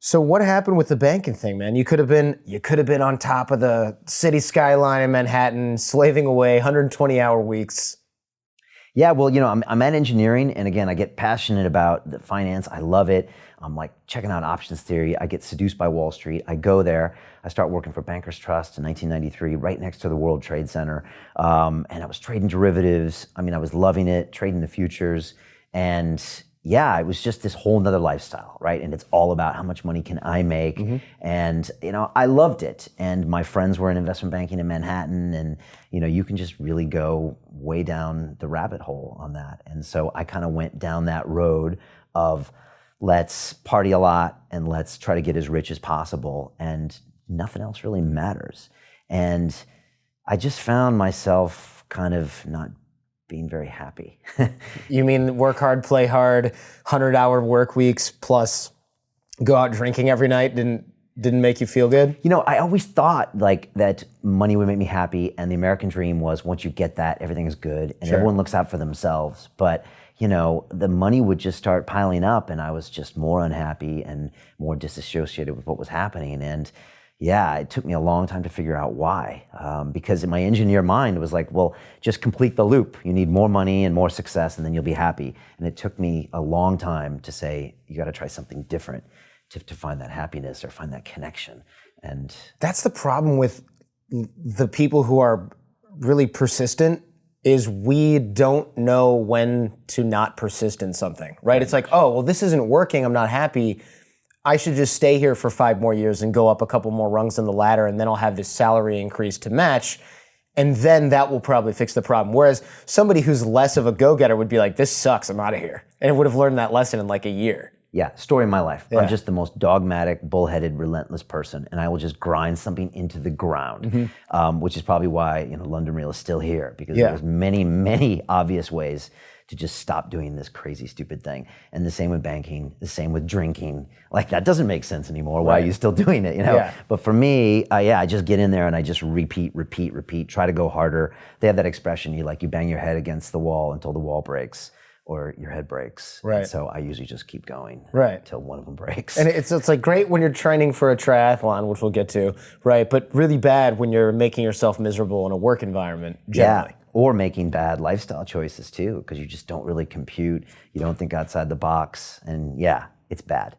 So what happened with the banking thing, man? You could have been on top of the city skyline in Manhattan, slaving away 120-hour weeks. Yeah, well, I'm at engineering, and again, I get passionate about the finance. I love it. I'm like checking out options theory. I get seduced by Wall Street. I go there. I start working for Bankers Trust in 1993, right next to the World Trade Center. And I was trading derivatives. I mean, I was loving it, trading the futures. And yeah, it was just this whole nother lifestyle, right? And it's all about how much money can I make. Mm-hmm. And, I loved it. And my friends were in investment banking in Manhattan, and, you can just really go way down the rabbit hole on that. And so I kind of went down that road of let's party a lot and let's try to get as rich as possible, and nothing else really matters. And I just found myself kind of not being very happy. You mean work hard, play hard, 100-hour work weeks plus go out drinking every night didn't make you feel good? I always thought like that money would make me happy, and the American dream was once you get that, everything is good and everyone looks out for themselves. But the money would just start piling up, and I was just more unhappy and more disassociated with what was happening. And yeah, it took me a long time to figure out why. Because in my engineer mind, it was like, well, just complete the loop. You need more money and more success, and then you'll be happy. And it took me a long time to say, you got to try something different to find that happiness or find that connection. And that's the problem with the people who are really persistent, is we don't know when to not persist in something, right? It's like, oh, well, this isn't working, I'm not happy. I should just stay here for 5 more years and go up a couple more rungs on the ladder, and then I'll have this salary increase to match, and then that will probably fix the problem. Whereas somebody who's less of a go-getter would be like, this sucks, I'm out of here. And would have learned that lesson in like a year. Yeah, story of my life. Yeah. I'm just the most dogmatic, bullheaded, relentless person, and I will just grind something into the ground, which is probably why London Real is still here, because there's many, many obvious ways to just stop doing this crazy, stupid thing. And the same with banking, the same with drinking. Like, that doesn't make sense anymore. Why are you still doing it? Yeah. But for me, I just get in there and I just repeat, try to go harder. They have that expression, you bang your head against the wall until the wall breaks, or your head breaks. Right. And so I usually just keep going until one of them breaks. And it's like great when you're training for a triathlon, which we'll get to, right? But really bad when you're making yourself miserable in a work environment, generally. Yeah, or making bad lifestyle choices too, because you just don't really compute, you don't think outside the box, and yeah, it's bad.